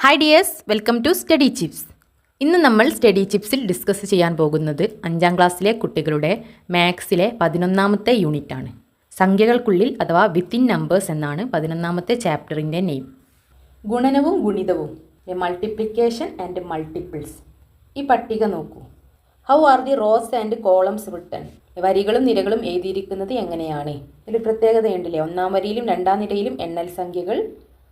Hi dears, welcome to Study Chips. ഇന്ന് നമ്മൾ study ചിപ്സിൽ discuss ചെയ്യാൻ പോകുന്നത് 5ാം ക്ലാസ്സിലെ കുട്ടികളുടെ മാത്സിലെ 11ാമത്തെ യൂണിറ്റാണ്. സംഖ്യകൾക്കുള്ളിൽ അഥവാ വിത്തിൻ നമ്പേഴ്സ് എന്നാണ് 11ാമത്തെ ചാപ്റ്ററിൻ്റെ നെയിം. ഗുണനവും ഗുണിതവും, മൾട്ടിപ്ലിക്കേഷൻ ആൻഡ് മൾട്ടിപ്പിൾസ്. ഈ പട്ടിക നോക്കൂ. How are the rows and columns written? വരികളും നിരകളും എഴുതിയിരിക്കുന്നത് എങ്ങനെയാണ്? ഇതിൽ പ്രത്യേകതയുണ്ടല്ലേ, 1ാം വരിയിലും 2ാം നിരയിലും എണ്ണൽ സംഖ്യകൾ,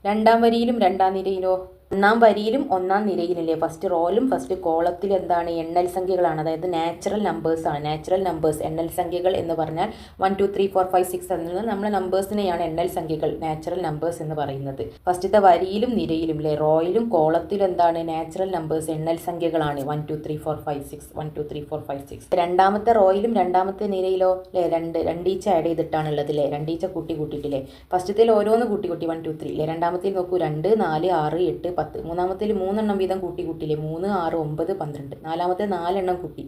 2ാം വരിയിലും 2ാം നിരയിലോ 1ാം വരിയിലും 1ാം നിരയിലില്ലേ ഫസ്റ്റ് റോയിലും ഫസ്റ്റ് കോളത്തിൽ എന്താണ് എണ്ണൽ സംഖ്യകളാണ്, അതായത് നാച്ചുറൽ നമ്പേഴ്സ് ആണ്. നാച്ചുറൽ നമ്പേഴ്സ് എണ്ണൽ സംഖ്യകൾ എന്ന് പറഞ്ഞാൽ 1 2 3 4 5 6 എന്നുള്ളത് നമ്മളെ നമ്പേഴ്സിനെയാണ് എണ്ണൽ സംഖ്യകൾ നാച്ചുറൽ നമ്പേഴ്സ് എന്ന് പറയുന്നത്. ഫസ്റ്റത്തെ വരിയിലും നിരയിലും അല്ലേ റോയിലും കോളത്തിലും എന്താണ് നാച്ചുറൽ നമ്പേഴ്സ് എണ്ണൽ സംഖ്യകളാണ് 1 2 3 4 5 6 1 2 3 4 5 6. 2ാമത്തെ റോയിലും 2ാമത്തെ നിരയിലോ അല്ലേ രണ്ടീച്ച ആഡ് ചെയ്തിട്ടാണുള്ളത് അല്ലേ, രണ്ടീച്ച കൂട്ടിയിട്ടില്ലേ. ഫസ്റ്റത്തിൽ ഓരോന്ന് കൂട്ടി 1 2 3 അല്ലേ. 2ാമത്തിൽ നോക്കൂ 2 4 6 8 10. 3ാമത്തിൽ 3 എണ്ണം വീതം കൂട്ടിയില്ലേ 3 6 9 12. 4ാമത്തെ 4 എണ്ണം കൂട്ടി.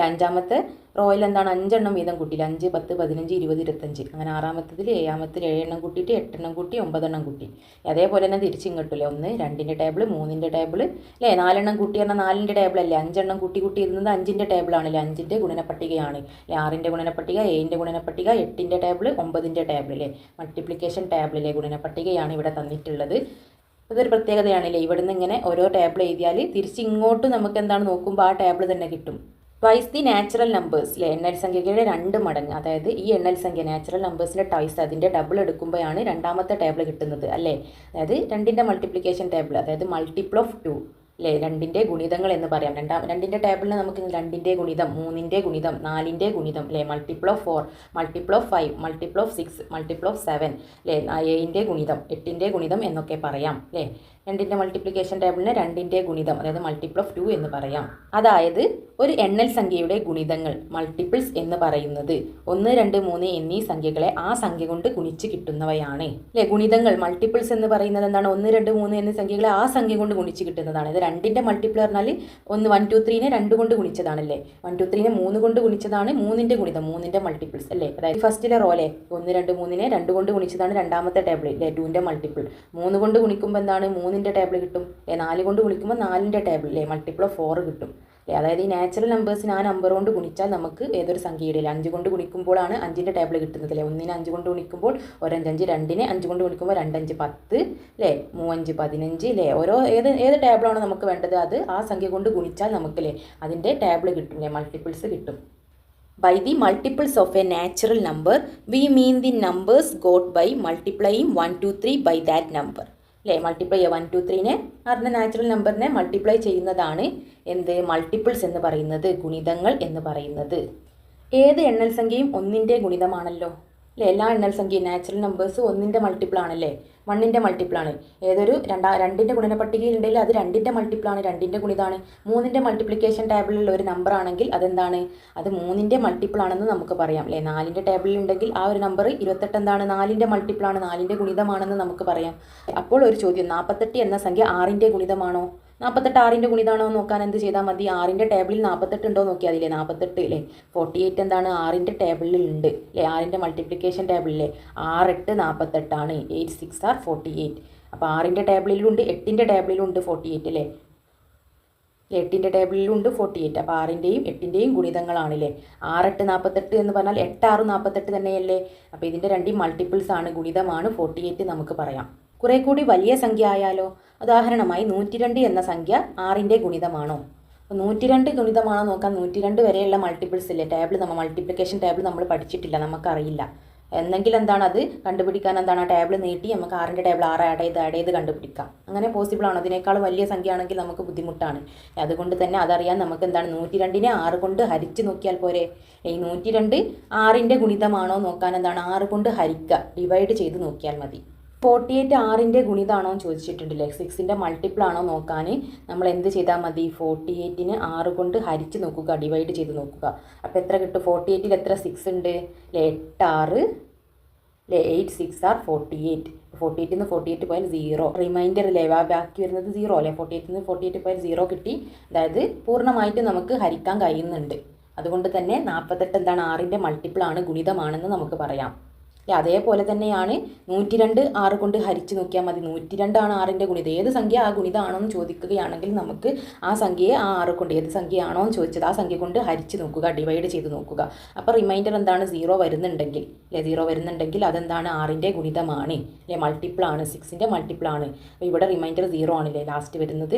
5ാമത്തെ റോയിൽ എന്താണ് 5 എണ്ണം വീതം കൂട്ടിയില്ല 5 10 15 20 25. അങ്ങനെ 6ാമത്തിൽ 7ാമത്തിൽ 7 എണ്ണം കൂട്ടിയിട്ട് 8 എണ്ണം കൂട്ടി 9 എണ്ണം കൂട്ടി. അതേപോലെ തന്നെ തിരിച്ചിങ്ങോട്ടില്ലേ 1 2ൻ്റെ ടേബിൾ 3ൻ്റെ ടേബിൾ അല്ലേ. 4 എണ്ണം കൂട്ടി പറഞ്ഞാൽ 4ൻ്റെ ടേബിൾ അല്ലേ. 5 എണ്ണം കൂട്ടി ഇരുന്നത് 5ൻ്റെ ടേബിളാണല്ലേ, 5ൻ്റെ ഗുണനപ്പട്ടികയാണ്. 6ൻ്റെ ഗുണനപ്പട്ടിക, 7ൻ്റെ ഗുണനപ്പട്ടിക, 8ൻ്റെ ടേബിൾ, 9ൻ്റെ ടേബിൾ അല്ലേ. മൾട്ടിപ്ലിക്കേഷൻ ടേബിളിലെ ഗുണനപ്പട്ടികയാണ് ഇവിടെ തന്നിട്ടുള്ളത്. ഇതൊരു പ്രത്യേകതയാണല്ലേ, ഇവിടുന്ന് ഇങ്ങനെ ഓരോ ടേബിൾ എഴുതിയാൽ തിരിച്ച് ഇങ്ങോട്ട് നമുക്ക് എന്താണ് നോക്കുമ്പോൾ ആ ടേബിൾ തന്നെ കിട്ടും. ട്വൈസ് ദി നാച്ചുറൽ നമ്പേഴ്സ് അല്ലേ, എണ്ണൽ സംഖ്യകളുടെ 2 മടങ്ങ്. അതായത് ഈ എണ്ണൽ സംഖ്യ നാച്ചുറൽ നമ്പേഴ്സിൻ്റെ ട്വൈസ് അതിൻ്റെ ഡബിൾ എടുക്കുമ്പോഴാണ് 2ാമത്തെ ടേബിൾ കിട്ടുന്നത് അല്ലേ. അതായത് 2ൻ്റെ മൾട്ടിപ്ലിക്കേഷൻ ടേബിൾ, അതായത് മൾട്ടിപ്പിൾ ഓഫ് 2 അല്ലേ, 2ൻ്റെ ഗുണിതങ്ങൾ എന്ന് പറയാം. 2ൻ്റെ ടേബിളിന് നമുക്ക് 2ൻ്റെ ഗുണിതം, 3ൻ്റെ ഗുണിതം, 4ൻ്റെ ഗുണിതം അല്ലേ, multiple of 4, multiple of 5, multiple of 6, multiple of 7 അല്ലേ, 7ൻ്റെ ഗുണിതം, 8ൻ്റെ ഗുണിതം എന്നൊക്കെ പറയാം അല്ലേ. 2ൻ്റെ മൾട്ടിപ്ലിക്കേഷൻ ടേബിളിന് 2ൻ്റെ ഗുണിതം, അതായത് മൾട്ടിപ്പിൾ ഓഫ് 2 എന്ന് പറയാം. അതായത് ഒരു എണ്ണൽ സംഖ്യയുടെ ഗുണിതങ്ങൾ മൾട്ടിപ്പിൾസ് എന്ന് പറയുന്നത് 1 2 3 എന്നീ സംഖ്യകളെ ആ സംഖ്യ കൊണ്ട് ഗുണിച്ച് കിട്ടുന്നവയാണ് അല്ലേ. ഗുണിതങ്ങൾ മൾട്ടിപ്പിൾസ് എന്ന് പറയുന്നത് എന്താണ്, 1 2 3 എന്നീ സംഖ്യകളെ ആ സംഖ്യ കൊണ്ട് ഗുണിച്ച് കിട്ടുന്നതാണ്. ഇത് 2ൻ്റെ മൾട്ടിപ്പിൾ പറഞ്ഞാൽ 1 2 3നെ 2 കൊണ്ട് ഗുണിച്ചതാണല്ലേ, 1 2 3നെ 3 കൊണ്ട് ഗുണിച്ചതാണ് 3ൻ്റെ ഗുണിതം, 3ൻ്റെ മൾട്ടിപ്പിൾസ് അല്ലേ. അതായത് ഫസ്റ്റിലെ റോലെ 1 2 3നെ 2 കൊണ്ട് ഗുണിച്ചതാണ് 2ാമത്തെ ടേബിൾ അല്ലേ, 2ൻ്റെ മൾട്ടിപ്പിൾ. 3 കൊണ്ട് ഗുണിക്കുമ്പോൾ എന്താണ് 3ൻ്റെ ടേബിൾ കിട്ടും അല്ലേ. 4 കൊണ്ട് ഗുണിക്കുമ്പോൾ 4ൻ്റെ ടേബിൾ അല്ലേ, മൾട്ടിപ്പിൾ ഓഫ് 4 കിട്ടും. അതായത് ഈ നാച്ചുറൽ നമ്പേഴ്സിന് ആ നമ്പർ കൊണ്ട് ഗുണിച്ചാൽ നമുക്ക് ഏതൊരു സംഖ്യയുടെ 5 കൊണ്ട് ഗുണിക്കുമ്പോഴാണ് 5ൻ്റെ ടേബിൾ കിട്ടുന്നത് അല്ലേ. 1നെ 5 കൊണ്ട് ഗുണിക്കുമ്പോൾ 1 5 5, 2നെ 5 കൊണ്ട് ഗുണിക്കുമ്പോൾ 2 5 10 അല്ലേ, 3 5 15 അല്ലേ. ഓരോ ഏത് ടേബിളാണ് നമുക്ക് വേണ്ടത് അത് ആ സംഖ്യ കൊണ്ട് ഗുണിച്ചാൽ നമുക്ക് അല്ലേ അതിൻ്റെ ടേബിൾ കിട്ടും അല്ലേ, മൾട്ടിപ്പിൾസ് കിട്ടും. By the multiples of a natural number, we mean the numbers got by multiplying 1 2 3 by that number. അല്ലേ, മൾട്ടിപ്ലൈ 1 2 3നെ അറിഞ്ഞ നാച്ചുറൽ നമ്പറിനെ മൾട്ടിപ്ലൈ ചെയ്യുന്നതാണ് എന്ത് മൾട്ടിപ്പിൾസ് എന്ന് പറയുന്നത്, ഗുണിതങ്ങൾ എന്ന് പറയുന്നത്. ഏത് എണ്ണൽ സംഖ്യയും 1ൻ്റെ ഗുണിതമാണല്ലോ അല്ലേ. എല്ലാ എണ്ണൽ സംഖ്യയും നാച്ചുറൽ നമ്പേഴ്സ് 1ൻ്റെ മൾട്ടിപ്പിൾ ആണല്ലേ, 1ൻ്റെ മൾട്ടിപ്പിളാണ്. ഏതൊരു 2ൻ്റെ ഗുണനപ്പട്ടികയിൽ ഉണ്ടെങ്കിൽ അത് 2ൻ്റെ മൾട്ടിപ്പിളാണ്, 2ൻ്റെ ഗുണിതാണ്. 3ൻ്റെ മൾട്ടിപ്ലിക്കേഷൻ ടേബിളിലുള്ള ഒരു നമ്പർ ആണെങ്കിൽ അതെന്താണ്, അത് 3ൻ്റെ മൾട്ടിപ്പിൾ ആണെന്ന് നമുക്ക് പറയാം അല്ലേ. 4ൻ്റെ ടേബിളിൽ ഉണ്ടെങ്കിൽ ആ ഒരു നമ്പർ 28 എന്താണ് 4ൻ്റെ മൾട്ടിപ്പിളാണ്, 4ൻ്റെ ഗുണിതമാണെന്ന് നമുക്ക് പറയാം. അപ്പോൾ ഒരു ചോദ്യം, 48 എന്ന സംഖ്യ 6ൻ്റെ ഗുണിതമാണോ? 48 6ൻ്റെ ഗുണിതാണോ നോക്കാൻ എന്ത് ചെയ്താൽ മതി, 6ൻ്റെ ടേബിളിൽ 48 ഉണ്ടോ നോക്കിയാൽ അതില്ലേ 48 അല്ലേ. 48 എന്താണ് 6ൻ്റെ ടേബിളിൽ ഉണ്ട് അല്ലേ, 6ൻ്റെ മൾട്ടിപ്ലിക്കേഷൻ ടേബിളിലെ 6 8 48 ആണ്, 8 6 are 48. അപ്പോൾ 6ൻ്റെ ടേബിളിലുണ്ട് 8ൻ്റെ ടേബിളിലുണ്ട് 48 അല്ലേ, 8ൻ്റെ ടേബിളിലുണ്ട് 48. അപ്പോൾ 6ൻ്റെയും 8ൻ്റെയും ഗുണിതങ്ങളാണല്ലേ. 6 8 48 എന്ന് പറഞ്ഞാൽ 8 6 48 തന്നെയല്ലേ. അപ്പോൾ ഇതിൻ്റെ 2 മൾട്ടിപ്പിൾസ് ആണ്, ഗുണിതമാണ് 48 നമുക്ക് പറയാം. കുറെ കൂടി വലിയ സംഖ്യ ആയാലോ, ഉദാഹരണമായി 102 എന്ന സംഖ്യ 6ൻ്റെ ഗുണിതമാണോ? അപ്പോൾ 102 ഗുണിതമാണോ നോക്കാൻ 102 വരെയുള്ള മൾട്ടിപ്പിൾസ് ഇല്ലേ ടേബിൾ, നമ്മൾ മൾട്ടിപ്ലിക്കേഷൻ ടേബിൾ നമ്മൾ പഠിച്ചിട്ടില്ല, നമുക്കറിയില്ല. എന്നെങ്കിൽ എന്താണ് അത് കണ്ടുപിടിക്കാൻ എന്താണ് ആ ടേബിൾ നീട്ടി നമുക്ക് 6ൻ്റെ ടേബിൾ 6 ആഡ് ചെയ്ത് കണ്ടുപിടിക്കാം. അങ്ങനെ പോസിബിൾ ആണ്. അതിനേക്കാൾ വലിയ സംഖ്യ ആണെങ്കിൽ നമുക്ക് ബുദ്ധിമുട്ടാണ്. അതുകൊണ്ട് തന്നെ അതറിയാൻ നമുക്ക് എന്താണ് 102നെ 6 കൊണ്ട് ഹരിച്ച് നോക്കിയാൽ പോരെ. ഈ 102 6ൻ്റെ ഗുണിതമാണോ നോക്കാൻ എന്താണ് 6 കൊണ്ട് ഹരിക്കുക, ഡിവൈഡ് ചെയ്ത് നോക്കിയാൽ മതി. 48 6ൻ്റെ ഗുണിതാണോ എന്ന് ചോദിച്ചിട്ടുണ്ടല്ലേ, 6ൻ്റെ മൾട്ടിപ്പിൾ ആണോ നോക്കാൻ നമ്മൾ എന്ത് ചെയ്താൽ മതി, 48നെ 6 കൊണ്ട് ഹരിച്ച് നോക്കുക, ഡിവൈഡ് ചെയ്ത് നോക്കുക. അപ്പോൾ എത്ര കിട്ടും, 48ൽ എത്ര 6 ഉണ്ട് അല്ലേ, 8 6 അല്ലേ, 8 6 are 48. 48 നിന്ന് 48 പോയാൽ 0, റിമൈൻഡർ അല്ലേ ബാക്കി വരുന്നത് 0 അല്ലേ. 48 നിന്ന് 48 പോയാൽ 0 കിട്ടി. അതായത് പൂർണ്ണമായിട്ട് നമുക്ക് ഹരിക്കാൻ കഴിയുന്നുണ്ട്. അതുകൊണ്ട് തന്നെ 48 എന്താണ് 6ൻ്റെ മൾട്ടിപ്പിൾ ആണ്, ഗുണിതമാണെന്ന് നമുക്ക് പറയാം. അതേപോലെ തന്നെയാണ് 102 6 കൊണ്ട് ഹരിച്ച് നോക്കിയാൽ മതി. 102 ആണ് 6ൻ്റെ ഗുണിതം. ഏത് സംഖ്യ ആ ഗുണിതമാണോ എന്ന് ചോദിക്കുകയാണെങ്കിൽ നമുക്ക് ആ സംഖ്യയെ ആ 6 കൊണ്ട്, ഏത് സംഖ്യയാണോ എന്ന് ചോദിച്ചത് ആ സംഖ്യ കൊണ്ട് ഹരിച്ച് നോക്കുക, ഡിവൈഡ് ചെയ്ത് നോക്കുക. അപ്പോൾ റിമൈൻഡർ എന്താണ്? 0 വരുന്നുണ്ടെങ്കിൽ 0 വരുന്നുണ്ടെങ്കിൽ അതെന്താണ്? 6ൻ്റെ ഗുണിതമാണ്, മൾട്ടിപ്പിളാണ്, 6ൻ്റെ മൾട്ടിപ്പിളാണ്. അപ്പോൾ ഇവിടെ റിമൈൻഡർ 0 ആണല്ലേ ലാസ്റ്റ് വരുന്നത്.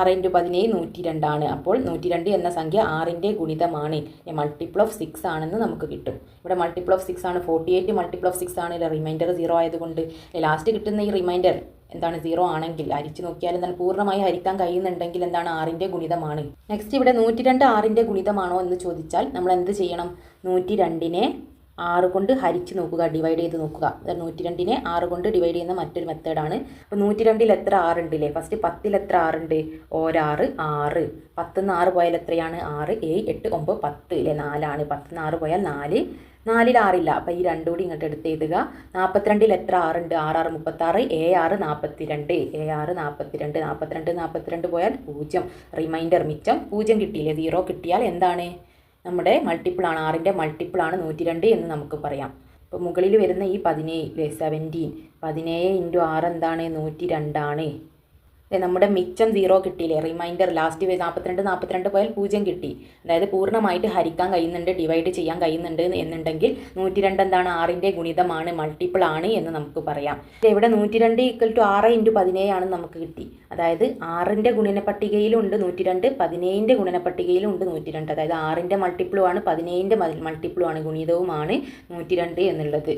6 × 17 102 ആണ്. അപ്പോൾ 102 എന്ന സംഖ്യ 6ൻ്റെ ഗുണിതമാണ്, മൾട്ടിപ്പിൾ ഓഫ് 6 ആണെന്ന് നമുക്ക് കിട്ടും. ഇവിടെ മൾട്ടിപ്പിൾ ഓഫ് 6 ആണ്, 48 മൾട്ടിപ്പിൾ ഓഫ് 6 ആണ്, റിമൈൻഡർ 0 ആയതുകൊണ്ട്. ലാസ്റ്റ് കിട്ടുന്ന ഈ റിമൈൻഡർ എന്താണ്? 0 ആണെങ്കിൽ ഹരിച്ച് നോക്കിയാൽ എന്താണ്? പൂർണ്ണമായി ഹരിക്കാൻ കഴിയുന്നുണ്ടെങ്കിൽ എന്താണ്? 6ൻ്റെ ഗുണിതമാണ്. നെക്സ്റ്റ് ഇവിടെ 102 6ൻ്റെ ഗുണിതമാണോ എന്ന് ചോദിച്ചാൽ നമ്മൾ എന്ത് ചെയ്യണം? 102നെ 6 കൊണ്ട് ഹരിച്ച് നോക്കുക, ഡിവൈഡ് ചെയ്ത് നോക്കുക. 102നെ 6 കൊണ്ട് ഡിവൈഡ് ചെയ്യുന്ന മറ്റൊരു മെത്തേഡാണ്. അപ്പോൾ 102ൽ എത്ര 6 ഉണ്ട്? ഫസ്റ്റ് 10ൽ എത്ര 6 ഉണ്ട്? 1 6 6. 10 ന്ന് 6 പോയാൽ എത്രയാണ്? 6 7 8 9 10 4 ആണ്. 10 ന്ന് 6 പോയാൽ 4. 4ൽ 6 ഇല്ല, അപ്പോൾ ഈ രണ്ടും കൂടി ഇങ്ങോട്ട് എടുത്ത് എഴുതുക. 42ൽ എത്ര 6 ഉണ്ട്? 6 6 36, 7 6 42, 7 6 42, 42 42 പോയാൽ 0. റിമൈൻഡർ മിച്ചം 0 കിട്ടിയില്ലേ? 0 കിട്ടിയാൽ എന്താണ്? നമ്മുടെ മൾട്ടിപ്പിളാണ്, 6ൻ്റെ മൾട്ടിപ്പിളാണ് 102 എന്ന് നമുക്ക് പറയാം. അപ്പോൾ മുകളിൽ വരുന്ന ഈ 17 17 × 6 എന്താണ്? 102 ആണ്. നമ്മുടെ മിച്ചം 0 കിട്ടിയില്ലേ? റിമൈൻഡർ ലാസ്റ്റ് 42 42 പോയാൽ 0 കിട്ടി. അതായത് പൂർണ്ണമായിട്ട് ഹരിക്കാൻ കഴിയുന്നുണ്ട്, ഡിവൈഡ് ചെയ്യാൻ കഴിയുന്നുണ്ട് എന്നുണ്ടെങ്കിൽ 102 എന്താണ്? 6ൻ്റെ ഗുണിതമാണ്, മൾട്ടിപ്പിൾ ആണ് എന്ന് നമുക്ക് പറയാം. ഇവിടെ 102 = 6 × 17 ആണെന്ന് നമുക്ക് കിട്ടി. അതായത് 6ൻ്റെ ഗുണന പട്ടികയിലുണ്ട് 102, 17ൻ്റെ ഗുണന പട്ടികയിലുണ്ട് 102. അതായത് 6ൻ്റെ മൾട്ടിപ്പിളുമാണ്, 17ൻ്റെ മൾട്ടിപ്പിളുമാണ്, ഗുണിതവുമാണ് 102 എന്നുള്ളത്.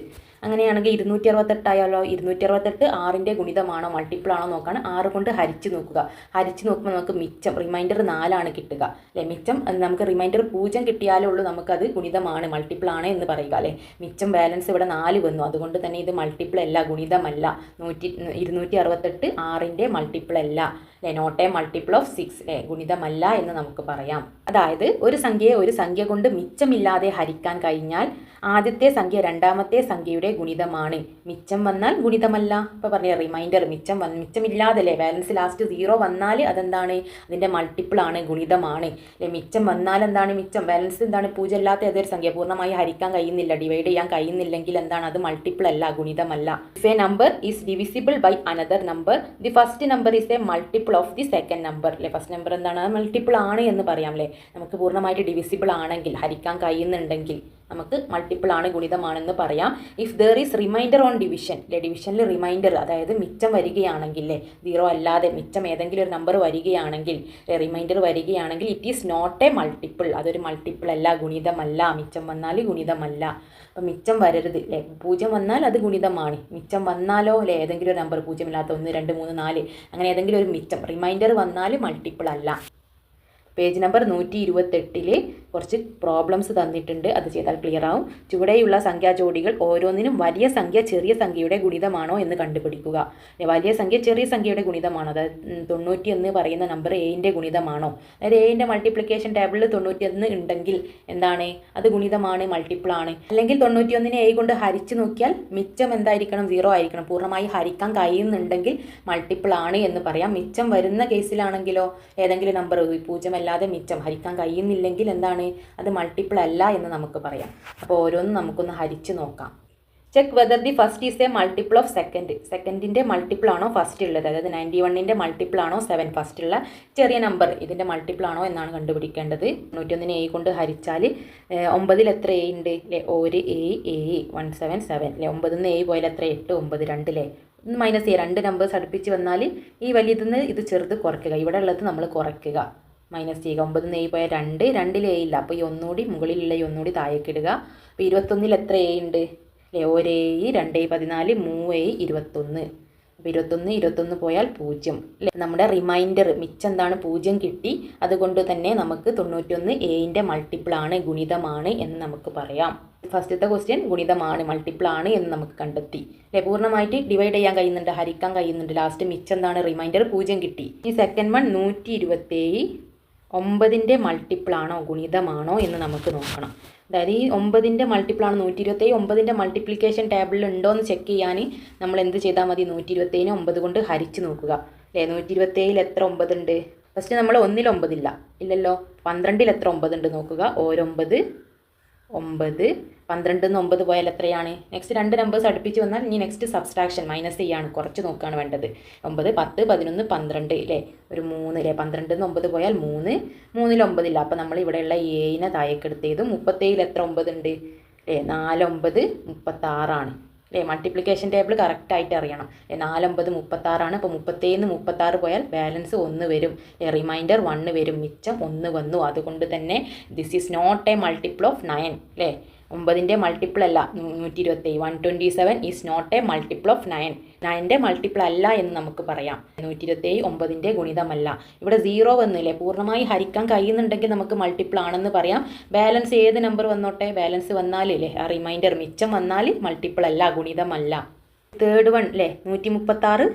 അങ്ങനെയാണെങ്കിൽ 268 ആയാലോ? 268 6ൻ്റെ ഗുണിതമാണോ മൾട്ടിപ്പിളാണോ നോക്കാണ്. 6 കൊണ്ട് ഹരിച്ച് നോക്കുക. ഹരിച്ച് നോക്കുമ്പോൾ നമുക്ക് മിച്ചം റിമൈൻഡർ 4 ആണ് കിട്ടുക അല്ലേ? മിച്ചം നമുക്ക് റിമൈൻഡർ 0 കിട്ടിയാലേ ഉള്ളൂ നമുക്കത് ഗുണിതമാണ്, മൾട്ടിപ്പിളാണ് എന്ന് പറയുക അല്ലേ? മിച്ചം ബാലൻസ് ഇവിടെ 4 വന്നു, അതുകൊണ്ട് തന്നെ ഇത് മൾട്ടിപ്പിൾ അല്ല, ഗുണിതമല്ല. 268 6ൻ്റെ മൾട്ടിപ്പിൾ അല്ല അല്ലേ? നോട്ട് എ മൾട്ടിപ്പിൾ ഓഫ് 6 അല്ലേ? ഗുണിതമല്ല എന്ന് നമുക്ക് പറയാം. അതായത് ഒരു സംഖ്യയെ ഒരു സംഖ്യ കൊണ്ട് മിച്ചമില്ലാതെ ഹരിക്കാൻ കഴിഞ്ഞാൽ ആദ്യത്തെ സംഖ്യ രണ്ടാമത്തെ സംഖ്യയുടെ ഗുണിതമാണ്. മിച്ചം വന്നാൽ ഗുണിതമല്ല. ഇപ്പോൾ പറഞ്ഞ റിമൈൻഡർ മിച്ചമില്ലാതല്ലേ? ബാലൻസ് ലാസ്റ്റ് 0 വന്നാൽ അതെന്താണ്? അതിൻ്റെ മൾട്ടിപ്പിളാണ്, ഗുണിതമാണ് അല്ലേ? മിച്ചം വന്നാൽ എന്താണ്? മിച്ചം ബാലൻസ് എന്താണ്? 0 അല്ലാത്ത ഏതൊരു സംഖ്യ പൂർണ്ണമായി ഹരിക്കാൻ കഴിയുന്നില്ല, ഡിവൈഡ് ചെയ്യാൻ കഴിയുന്നില്ലെങ്കിൽ എന്താണ്? അത് മൾട്ടിപ്പിൾ അല്ല, ഗുണിതമല്ല. If a number is divisible by another number, the first number is a multiple of the second number അല്ലേ? ഫസ്റ്റ് നമ്പർ എന്താണ്? അത് മൾട്ടിപ്പിൾ ആണ് എന്ന് പറയാം അല്ലേ? നമുക്ക് പൂർണ്ണമായിട്ട് ഡിവിസിബിൾ ആണെങ്കിൽ, ഹരിക്കാൻ കഴിയുന്നുണ്ടെങ്കിൽ നമുക്ക് മൾട്ടിപ്പിൾ ആണ്, ഗുണിതമാണെന്ന് പറയാം. If there is reminder on division അല്ലേ? ഡിവിഷനിൽ റിമൈൻഡർ, അതായത് മിച്ചം വരികയാണെങ്കിൽ അല്ലേ? 0 അല്ലാതെ മിച്ചം ഏതെങ്കിലും ഒരു നമ്പർ വരികയാണെങ്കിൽ, റിമൈൻഡർ വരികയാണെങ്കിൽ it is not a multiple, അതൊരു മൾട്ടിപ്പിൾ അല്ല, ഗുണിതമല്ല. മിച്ചം വന്നാൽ ഗുണിതമല്ല. അപ്പം മിച്ചം വരരുത് അല്ലേ? 0 വന്നാൽ അത് ഗുണിതമാണ്. മിച്ചം വന്നാലോ അല്ലേ? ഏതെങ്കിലും ഒരു നമ്പർ 0 ഇല്ലാത്ത 1 2 3 4 അങ്ങനെ ഏതെങ്കിലും ഒരു മിച്ചം റിമൈൻഡർ വന്നാൽ മൾട്ടിപ്പിൾ അല്ല. പേജ് നമ്പർ 128 കുറച്ച് പ്രോബ്ലംസ് തന്നിട്ടുണ്ട്, അത് ചെയ്താൽ ക്ലിയർ ആവും. ചുവടെയുള്ള സംഖ്യാജോഡികൾ ഓരോന്നിനും വലിയ സംഖ്യ ചെറിയ സംഖ്യയുടെ ഗുണിതമാണോ എന്ന് കണ്ടുപിടിക്കുക. വലിയ സംഖ്യ ചെറിയ സംഖ്യയുടെ ഗുണിതമാണോ? അതായത് 91 എന്ന് പറയുന്ന നമ്പർ എയുടെ ഗുണിതമാണോ? അതായത് എയുടെ മൾട്ടിപ്ലിക്കേഷൻ ടേബിളിൽ 91 ഉണ്ടെങ്കിൽ എന്താണ്? അത് ഗുണിതമാണ്, മൾട്ടിപ്പിൾ ആണ്. അല്ലെങ്കിൽ 91നെ എ കൊണ്ട് ഹരിച്ച് നോക്കിയാൽ മിച്ചം എന്തായിരിക്കണം? 0 ആയിരിക്കണം. പൂർണ്ണമായി ഹരിക്കാൻ കഴിയുന്നുണ്ടെങ്കിൽ മൾട്ടിപ്പിൾ ആണ് എന്ന് പറയാം. മിച്ചം വരുന്ന കേസിലാണെങ്കിലോ ഏതെങ്കിലും നമ്പർ 0 അല്ലാതെ മിച്ചം ഹരിക്കാൻ കഴിയുന്നില്ലെങ്കിൽ എന്താണ്? അത് മൾട്ടിപ്പിൾ അല്ല എന്ന് നമുക്ക് പറയാം. അപ്പോൾ ഓരോന്നും നമുക്കൊന്ന് ഹരിച്ച് നോക്കാം. Check whether the first is a multiple of second. സെക്കൻഡിൻ്റെ മൾട്ടിപ്പിൾ ആണോ ഫസ്റ്റ് ഉള്ളത്? അതായത് 91ൻ്റെ മൾട്ടിപ്പിൾ ആണോ 7 ഫസ്റ്റുള്ള ചെറിയ നമ്പർ, ഇതിൻ്റെ മൾട്ടിപ്പിൾ ആണോ എന്നാണ് കണ്ടുപിടിക്കേണ്ടത്. 91നെ എ കൊണ്ട് ഹരിച്ചാൽ 9ൽ എത്ര എ ഉണ്ട് അല്ലേ? ഒരു എ 177 അല്ലേ? 9ന്ന് എ പോയാൽ എത്ര? 8 9 2 അല്ലേ? മൈനസ് എ, 2 നമ്പേഴ്സ് അടുപ്പിച്ച് വന്നാൽ ഈ വലിയതിന്ന് ഇത് ചെറുത് കുറയ്ക്കുക, ഇവിടെ ഉള്ളത് നമ്മൾ കുറയ്ക്കുക, മൈനസ് ചെയ്യുക. 9ന്ന് എ പോയാൽ 2, 2ൽ എ ഇല്ല, അപ്പോൾ ഈ ഒന്നുകൂടി മുകളിലുള്ള ഈ ഒന്നുകൂടി താഴേക്കിടുക. അപ്പോൾ 21ൽ എത്ര എ ഉണ്ട് അല്ലേ? 1 എ 2 എ 14 3 എ 21. അപ്പോൾ 21 പോയാൽ 0 അല്ലേ? നമ്മുടെ റിമൈൻഡർ മിച്ചം എന്താണ്? 0 കിട്ടി. അതുകൊണ്ട് തന്നെ നമുക്ക് 91 എയുടെ മൾട്ടിപ്പിൾ ആണ്, ഗുണിതമാണ് എന്ന് നമുക്ക് പറയാം. ഫസ്റ്റത്തെ ക്വസ്റ്റ്യൻ ഗുണിതമാണ്, മൾട്ടിപ്പിൾ ആണ് എന്ന് നമുക്ക് കണ്ടെത്തി അല്ലേ? പൂർണ്ണമായിട്ട് ഡിവൈഡ് ചെയ്യാൻ കഴിയുന്നുണ്ട്, ഹരിക്കാൻ കഴിയുന്നുണ്ട്. ലാസ്റ്റ് മിച്ചം എന്താണ്? റിമൈൻഡർ 0 കിട്ടി. ഈ സെക്കൻഡ് വൺ 127 9ൻ്റെ മൾട്ടിപ്പിൾ ആണോ ഗുണിതമാണോ എന്ന് നമുക്ക് നോക്കണം. അതായത് ഈ 9ൻ്റെ മൾട്ടിപ്പിൾ ആണ് 127. 9ൻ്റെ മൾട്ടിപ്ലിക്കേഷൻ ടേബിളിൽ ഉണ്ടോ എന്ന് ചെക്ക് ചെയ്യാൻ നമ്മൾ എന്ത് ചെയ്താൽ മതി? 127നെ 9 കൊണ്ട് ഹരിച്ച് നോക്കുക അല്ലേ? 127ൽ എത്ര 9 ഉണ്ട്? ഫസ്റ്റ് നമ്മൾ 1ൽ 9 ഇല്ല, ഇല്ലല്ലോ. 12ൽ എത്ര 9 ഉണ്ട് നോക്കുക. 9 9. 12 നിന്ന് 9 പോയാൽ എത്രയാണ്? നെക്സ്റ്റ് 2 നമ്പേഴ്സ് അടുപ്പിച്ച് വന്നാൽ ഇനി നെക്സ്റ്റ് സബ്സ്ട്രാക്ഷൻ മൈനസ് ചെയ്യാണ്, കുറച്ച് നോക്കുകയാണ് വേണ്ടത്. 9, 10, 11, 12 അല്ലേ, ഒരു 3 അല്ലേ. 12 നിന്ന് 9 പോയാൽ 3, 3ൽ 9 ഇല്ല. അപ്പോൾ നമ്മൾ ഇവിടെയുള്ള 7നെ താഴേക്ക് എടുത്തതും 37 എത്ര 9 ഉണ്ട് അല്ലേ? 4, 9, 36 ആണ് അല്ലേ. മൾട്ടിപ്ലിക്കേഷൻ ടേബിൾ കറക്റ്റായിട്ട് അറിയണം. 4, 9, 36 ആണ്. അപ്പോൾ 37 36 പോയാൽ ബാലൻസ് 1 വരും, റിമൈൻഡർ 1 വരും, മിച്ചം 1 വന്നു. അതുകൊണ്ട് തന്നെ this is not a multiple of 9 അല്ലേ. 9ൻ്റെ മൾട്ടിപ്പിൾ അല്ല 127. 127 is not a multiple of 9. 9ൻ്റെ മൾട്ടിപ്പിൾ അല്ല എന്ന് നമുക്ക് പറയാം. 127 9ൻ്റെ ഗുണിതമല്ല. ഇവിടെ 0 വന്നില്ലേ, പൂർണ്ണമായി ഹരിക്കാൻ കഴിയുന്നുണ്ടെങ്കിൽ നമുക്ക് മൾട്ടിപ്പിൾ ആണെന്ന് പറയാം. ബാലൻസ് ഏത് നമ്പർ വന്നോട്ടെ, ബാലൻസ് വന്നാലല്ലേ ആ റിമൈൻഡർ മിച്ചം വന്നാൽ മൾട്ടിപ്പിൾ അല്ല, ഗുണിതമല്ല. തേർഡ് വൺ അല്ലേ, 136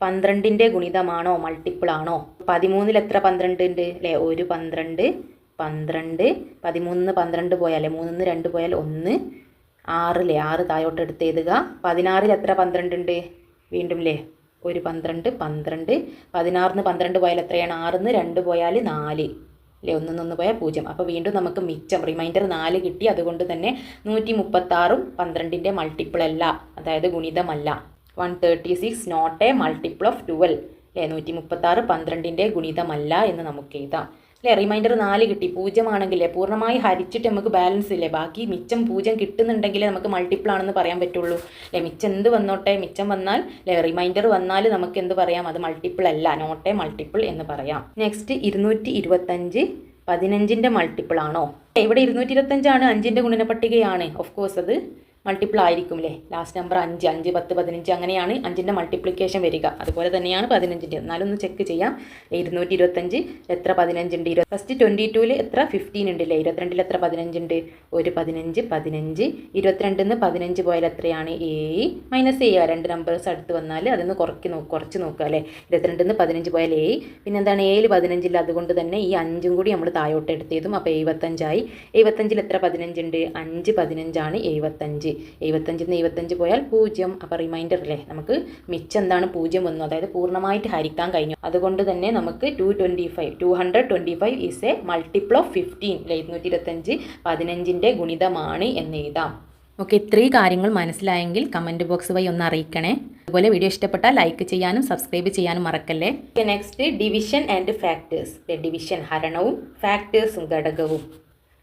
12ൻ്റെ ഗുണിതമാണോ മൾട്ടിപ്പിൾ ആണോ? 13ൽ എത്ര 12 ഉണ്ട് അല്ലേ, ഒരു 12, 12, 13 12 പോയാലേ, 3 2 പോയാൽ 1, 6 അല്ലേ, 6 താഴോട്ട് എടുത്ത് എഴുതുക. 16ൽ എത്ര 12 ഉണ്ട്, വീണ്ടും അല്ലേ ഒരു 12, 12, 16 12 പോയാൽ എത്രയാണ്? 6 2 പോയാൽ 4 അല്ലേ, 1 പോയാൽ 0. അപ്പോൾ വീണ്ടും നമുക്ക് മിച്ചം റിമൈൻഡർ 4 കിട്ടി. അതുകൊണ്ട് തന്നെ 136 12ൻ്റെ മൾട്ടിപ്പിൾ അല്ല, അതായത് ഗുണിതമല്ല. 136 നോട്ട് എ മൾട്ടിപ്പിൾ ഓഫ് 12 അല്ലേ. 136 12ൻ്റെ ഗുണിതമല്ല എന്ന് നമുക്ക് എഴുതാം അല്ലേ. റിമൈൻഡർ 4 കിട്ടി. 0 ആണെങ്കിലേ പൂർണ്ണമായി ഹരിച്ചിട്ട് നമുക്ക് ബാലൻസ് ഇല്ലേ, ബാക്കി മിച്ചം 0 കിട്ടുന്നുണ്ടെങ്കിലേ നമുക്ക് മൾട്ടിപ്പിൾ ആണെന്ന് പറയാൻ പറ്റുള്ളൂ അല്ലേ. മിച്ചം എന്ത് വന്നോട്ടെ, മിച്ചം വന്നാൽ അല്ലേ, റിമൈൻഡർ വന്നാൽ നമുക്ക് എന്ത് പറയാം, അത് മൾട്ടിപ്പിൾ അല്ല, നോട്ട് എ മൾട്ടിപ്പിൾ എന്ന് പറയാം. നെക്സ്റ്റ് 225 15ൻ്റെ മൾട്ടിപ്പിൾ ആണോ? ഇവിടെ 225 ആണ്, 5ൻ്റെ ഗുണന പട്ടികയാണ്. ഓഫ് കോഴ്സ് അത് മൾട്ടിപ്പിൾ ആയിരിക്കും അല്ലേ. ലാസ്റ്റ് നമ്പർ 5, 5, 10, 15 അങ്ങനെയാണ് 5ൻ്റെ മൾട്ടിപ്ലിക്കേഷൻ വരിക. അതുപോലെ തന്നെയാണ് 15ൻ്റെ. എന്നാലൊന്ന് ചെക്ക് ചെയ്യാം. 225 എത്ര 15 ഉണ്ട്? ഫസ്റ്റ് 22ൽ എത്ര 15 ഉണ്ട് അല്ലേ. 22ൽ എത്ര 15 ഉണ്ട്? ഒരു 15, 15. 22 നിന്ന് 15 പോയാൽ എത്രയാണ്? 7 മൈനസ് ചെയ്യുക. 2 നമ്പേഴ്സ് അടുത്ത് വന്നാൽ അതൊന്ന് കുറച്ച് നോക്കുക അല്ലേ. 22 നിന്ന് 15 പോയാൽ 7. പിന്നെ എന്താണ് 7 15 അതുകൊണ്ട് തന്നെ ഈ 5ഉം കൂടി നമ്മൾ താഴോട്ട് എടുത്തതും അപ്പോൾ 75 ആയി. 75ൽ എത്ര 15 ഉണ്ട്? 5 15 ആണ് 75. 75 നിന്ന് 75 പോയാൽ 0. അപ്പോൾ റിമൈൻഡർ അല്ലേ, നമുക്ക് മിച്ചം എന്താണ്? 0 വന്നു, അതായത് പൂർണ്ണമായിട്ട് ഹരിക്കാൻ കഴിഞ്ഞു. അതുകൊണ്ട് തന്നെ നമുക്ക് 225 ഈസ് എ മൾട്ടിപ്പിൾ ഓഫ് 15 അല്ലേ. 225 15ൻ്റെ ഗുണിതമാണ് എന്ന് എഴുതാം. ഓക്കെ, ഇത്രയും കാര്യങ്ങൾ മനസ്സിലായെങ്കിൽ കമൻറ്റ് ബോക്സ് വഴി ഒന്ന് അറിയിക്കണേ. അതുപോലെ വീഡിയോ ഇഷ്ടപ്പെട്ടാൽ ലൈക്ക് ചെയ്യാനും സബ്സ്ക്രൈബ് ചെയ്യാനും മറക്കല്ലേ. Next division and factors. Division ഹരണവും ഫാക്ടേഴ്സും ഘടകവും.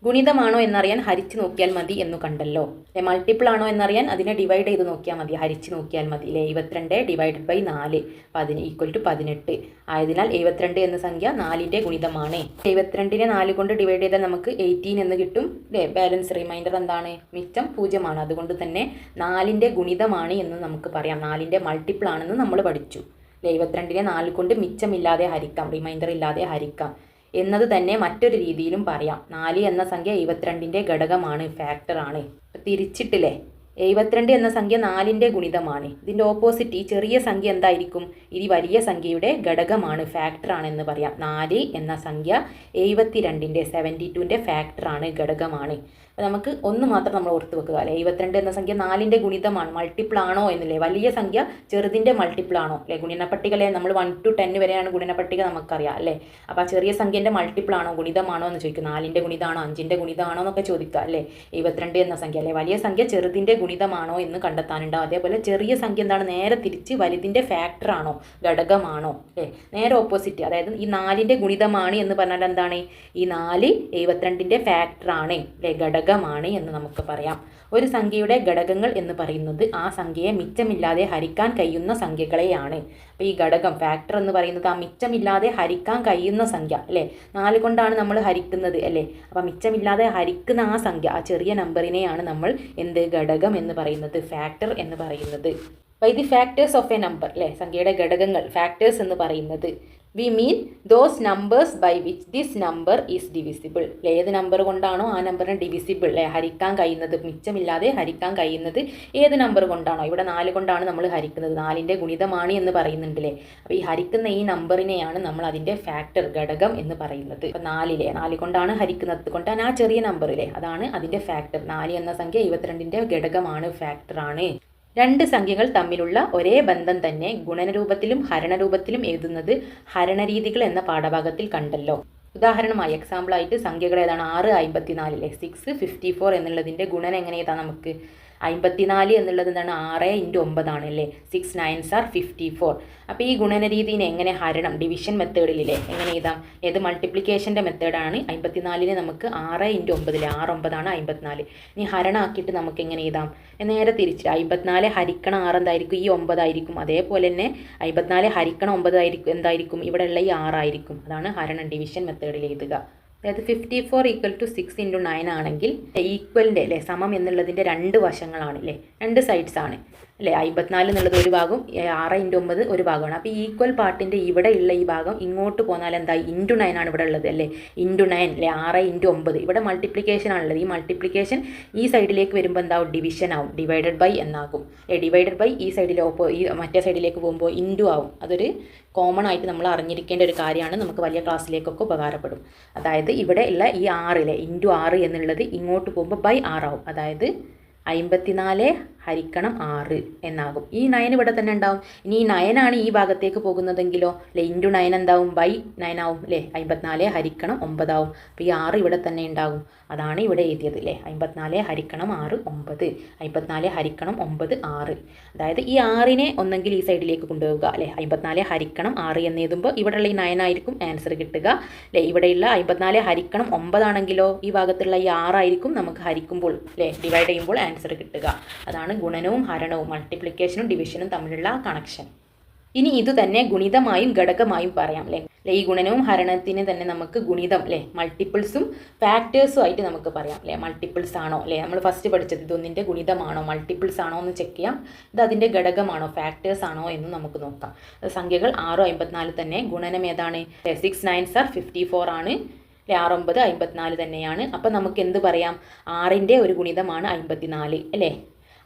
ഗുണിതമാണോ എന്നറിയാൻ ഹരിച്ച് നോക്കിയാൽ മതി എന്ന് കണ്ടല്ലോ. മൾട്ടിപ്പിൾ ആണോ എന്നറിയാൻ അതിനെ ഡിവൈഡ് ചെയ്ത് നോക്കിയാൽ മതി, ഹരിച്ച് നോക്കിയാൽ മതി. 72 ഡിവൈഡഡ് ബൈ 4 ഈക്വൽ ടു 18 ആയതിനാൽ 72 എന്ന സംഖ്യ 4ൻ്റെ ഗുണിതമാണ്. 72നെ 4 കൊണ്ട് ഡിവൈഡ് ചെയ്താൽ നമുക്ക് 18 എന്ന് കിട്ടും അല്ലേ. ബാലൻസ് റിമൈൻഡർ എന്താണ്? മിച്ചം 0 ആണ്. അതുകൊണ്ട് തന്നെ 4ൻ്റെ ഗുണിതമാണ് എന്ന് നമുക്ക് പറയാം. 4ൻ്റെ മൾട്ടിപ്പിൾ ആണെന്ന് നമ്മൾ പഠിച്ചു. 72നെ 4 കൊണ്ട് മിച്ചമില്ലാതെ ഹരിക്കാം, റിമൈൻഡർ ഇല്ലാതെ ഹരിക്കാം എന്നത് തന്നെ മറ്റൊരു രീതിയിലും പറയാം. 4 എന്ന സംഖ്യ 72ൻ്റെ ഘടകമാണ്, ഫാക്ടറാണ്. തിരിച്ചിട്ടില്ലേ, 72 എന്ന സംഖ്യ 4ൻ്റെ ഗുണിതമാണ്. ഇതിൻ്റെ ഓപ്പോസിറ്റ് ഈ ചെറിയ സംഖ്യ എന്തായിരിക്കും? ഈ വലിയ സംഖ്യയുടെ ഘടകമാണ്, ഫാക്ടറാണ് എന്ന് പറയാം. 4 എന്ന സംഖ്യ 72ൻ്റെ ഫാക്ടറാണ്, ഘടകമാണ്. അപ്പോൾ നമുക്ക് ഒന്ന് മാത്രം നമ്മൾ ഓർത്ത് വെക്കുക അല്ലേ. 72 എന്ന സംഖ്യ 4ൻ്റെ ഗുണിതമാണ്, മൾട്ടിപ്പിൾ ആണോ എന്നല്ലേ. വലിയ സംഖ്യ ചെറുതിൻ്റെ മൾട്ടിപ്പിൾ ആണോ അല്ലേ. ഗുണനപ്പട്ടികയിലെ നമ്മൾ 1 to 10 വരെയാണ് ഗുണനപ്പട്ടിക നമുക്കറിയാം അല്ലേ. അപ്പോൾ ആ ചെറിയ സംഖ്യൻ്റെ മൾട്ടിപ്പിൾ ആണോ ഗുണിതമാണോ എന്ന് ചോദിക്കും. 4ൻ്റെ ഗുണിതമാണോ 5ൻ്റെ ഗുണിതമാണോ എന്നൊക്കെ ചോദിക്കുക അല്ലേ. 72 എന്ന സംഖ്യ അല്ലേ. വലിയ സംഖ്യ ചെറുതിൻ്റെ ഗുണിതമാണോ എന്ന് കണ്ടെത്താനുണ്ടാവും. അതേപോലെ ചെറിയ സംഖ്യ എന്താണ്? നേരെ തിരിച്ച് വലുതിൻ്റെ ഫാക്ടറാണോ ഘടകമാണോ അല്ലേ. നേരെ ഓപ്പോസിറ്റ്, അതായത് ഈ 4ൻ്റെ ഗുണിതമാണ് എന്ന് പറഞ്ഞാൽ എന്താണ്? ഈ 4 72ൻ്റെ ഫാക്ടറാണ് അല്ലേ, ഘടകമാണ് എന്ന് നമുക്ക് പറയാം. ഒരു സംഖ്യയുടെ ഘടകങ്ങൾ എന്ന് പറയുന്നത് ആ സംഖ്യയെ മിച്ചമില്ലാതെ ഹരിക്കാൻ കഴിയുന്ന സംഖ്യകളെയാണ്. അപ്പോൾ ഈ ഘടകം ഫാക്ടർ എന്ന് പറയുന്നത് ആ മിച്ചമില്ലാതെ ഹരിക്കാൻ കഴിയുന്ന സംഖ്യ അല്ലേ. 4 കൊണ്ടാണ് നമ്മൾ ഹരിക്കുന്നത് അല്ലേ. അപ്പോൾ മിച്ചമില്ലാതെ ഹരിക്കുന്ന ആ സംഖ്യ, ആ ചെറിയ നമ്പറിനെയാണ് നമ്മൾ എന്ത് ഘടകം എന്ന് പറയുന്നത്, ഫാക്ടർ എന്ന് പറയുന്നത്. By the factors of a number അല്ലേ, സംഖ്യയുടെ ഘടകങ്ങൾ ഫാക്ടേഴ്സ് എന്ന് പറയുന്നത് we mean those numbers by which this number is divisible. ഏത് നമ്പർ കൊണ്ടാണോ ആ നമ്പറിനെ ഡിവിസിബിൾ അല്ലേ, ഹരിക്കാൻ കഴിയുന്നത്, മിച്ചമില്ലാതെ ഹരിക്കാൻ കഴിയുന്നത് ഏത് നമ്പർ കൊണ്ടാണോ. ഇവിടെ 4 കൊണ്ടാണ് നമ്മൾ ഹരിക്കുന്നത്, 4ൻ്റെ ഗുണിതമാണ് എന്ന് പറയുന്നുണ്ടല്ലേ. അപ്പോൾ ഈ ഹരിക്കുന്ന ഈ നമ്പറിനെയാണ് നമ്മൾ അതിൻ്റെ ഫാക്ടർ, ഘടകം എന്ന് പറയുന്നത്. അപ്പോൾ 4 കൊണ്ടാണ് ഹരിക്കുന്നത് കൊണ്ടാണ് ആ ചെറിയ നമ്പറിലെ, അതാണ് അതിൻ്റെ ഫാക്ടർ. 4 എന്ന സംഖ്യ 72ൻ്റെ ഘടകമാണ്, ഫാക്ടറാണ്. 2 സംഖ്യകൾ തമ്മിലുള്ള ഒരേ ബന്ധം തന്നെ ഗുണനരൂപത്തിലും ഹരണരൂപത്തിലും എഴുതുന്നത് ഹരണരീതികൾ എന്ന പാഠഭാഗത്തിൽ കണ്ടല്ലോ. ഉദാഹരണമായി എക്സാമ്പിളായിട്ട് സംഖ്യകൾ ഏതാണ് 6 54 അല്ലേ 6 54 എന്നുള്ളതിൻ്റെ ഗുണനം എങ്ങനെ എഴുതാം നമുക്ക് 54 എന്നുള്ളത് എന്താണ് 6 × 9 ആണ് അല്ലേ 6 9s are 54. അപ്പോൾ ഈ ഗുണന രീതിനെ എങ്ങനെ ഹരണം ഡിവിഷൻ മെത്തേഡിലെ എങ്ങനെ എഴുതാം ഏത് മൾട്ടിപ്ലിക്കേഷൻ്റെ മെത്തേഡാണ് 54നെ നമുക്ക് 6 × 9 6 9 ആണ് 54. ഇനി ഹരണമാക്കിയിട്ട് നമുക്ക് എങ്ങനെ എഴുതാം നേരെ തിരിച്ച് 54 ഹരിക്കണം 6 എന്തായിരിക്കും ഈ 9 ആയിരിക്കും. അതേപോലെ തന്നെ 54 ഹരിക്കണം 9 ആയിരിക്കും എന്തായിരിക്കും ഇവിടെയുള്ള ഈ 6 ആയിരിക്കും. അതാണ് ഹരണം ഡിവിഷൻ മെത്തേഡിൽ എഴുതുക. അതായത് 54 = 6 × 9 ആണെങ്കിൽ ഈക്വലിൻ്റെ അല്ലേ സമം എന്നുള്ളതിൻ്റെ രണ്ട് വശങ്ങളാണ് അല്ലേ രണ്ട് സൈഡ്സ് ആണ് അല്ലേ 54 എന്നുള്ളത് ഒരു ഭാഗം 6 × 9 ഒരു ഭാഗമാണ്. അപ്പോൾ ഈക്വൽ പാർട്ടിൻ്റെ ഇവിടെയുള്ള ഈ ഭാഗം ഇങ്ങോട്ട് പോന്നാൽ എന്തായി × 9 ആണ് ഇവിടെ ഉള്ളത് അല്ലേ × 9 അല്ലേ 6 × 9 ഇവിടെ മൾട്ടിപ്ലിക്കേഷൻ ആണുള്ളത്. ഈ മൾട്ടിപ്ലിക്കേഷൻ ഈ സൈഡിലേക്ക് വരുമ്പോൾ എന്താവും ഡിവിഷൻ ആവും ഡിവൈഡഡ് ബൈ എന്നാകും ഡിവൈഡഡ് ബൈ ഈ സൈഡിൽ ഈ മറ്റേ സൈഡിലേക്ക് പോകുമ്പോൾ ഇൻറ്റു ആവും. അതൊരു കോമൺ ആയിട്ട് നമ്മൾ അറിഞ്ഞിരിക്കേണ്ട ഒരു കാര്യമാണ്. നമുക്ക് വലിയ ക്ലാസ്സിലേക്കൊക്കെ ഉപകാരപ്പെടും. അതായത് ഇവിടെ ഉള്ള ഈ 6 × 6 എന്നുള്ളത് ഇങ്ങോട്ട് പോകുമ്പോൾ ബൈ 6 ആവും. അതായത് 54 ഹരിക്കണം 6 എന്നാകും. ഈ 9 ഇവിടെ തന്നെ ഉണ്ടാവും. ഇനി ഈ 9 ആണ് ഈ ഭാഗത്തേക്ക് പോകുന്നതെങ്കിലോ അല്ലെ × 9 എന്താവും ബൈ 9 ആവും അല്ലേ 54 ഹരിക്കണം 9 ആവും. അപ്പോൾ ഈ 6 ഇവിടെ തന്നെ ഉണ്ടാകും. അതാണ് ഇവിടെ എഴുതിയത് അല്ലേ 54 ഹരിക്കണം 6 9 54 ഹരിക്കണം 9 6. അതായത് ഈ 6നെ ഒന്നെങ്കിൽ ഈ സൈഡിലേക്ക് കൊണ്ടുപോവുക അല്ലേ 54 ഹരിക്കണം 6 എന്ന് എഴുതുമ്പോൾ ഇവിടെയുള്ള ഈ 9 ആയിരിക്കും ആൻസർ കിട്ടുക അല്ലേ. ഇവിടെയുള്ള 54 ഹരിക്കണം 9 ആണെങ്കിലോ ഈ ഭാഗത്തുള്ള ഈ 6 ആയിരിക്കും നമുക്ക് ഹരിക്കുമ്പോൾ അല്ലേ ഡിവൈഡ് ചെയ്യുമ്പോൾ ആൻസർ കിട്ടുക. അതാണ് ഗുണനവും ഹരണവും മൾട്ടിപ്ലിക്കേഷനും ഡിവിഷനും തമ്മിലുള്ള കണക്ഷൻ. ഇനി ഇത് തന്നെ ഗുണിതമായും ഘടകമായും പറയാം അല്ലേ. ഈ ഗുണനവും ഹരണത്തിന് തന്നെ നമുക്ക് ഗുണിതം അല്ലേ മൾട്ടിപ്പിൾസും ഫാക്ടേഴ്സും ആയിട്ട് നമുക്ക് പറയാം അല്ലേ. മൾട്ടിപ്പിൾസ് ആണോ അല്ലേ നമ്മൾ ഫസ്റ്റ് പഠിച്ചത് ഇതൊന്നിൻ്റെ ഗുണിതമാണോ മൾട്ടിപ്പിൾസ് ആണോ എന്ന് ചെക്ക് ചെയ്യാം. ഇത് അതിൻ്റെ ഘടകമാണോ ഫാക്ടേഴ്സ് ആണോ എന്ന് നമുക്ക് നോക്കാം. സംഖ്യകൾ 6 54 തന്നെ ഗുണനം ഏതാണ് 6 9s are 54 ആണ് 6 9 54 തന്നെയാണ്. അപ്പോൾ നമുക്ക് എന്ത് പറയാം 6ൻ്റെ ഒരു ഗുണിതമാണ് 54 അല്ലേ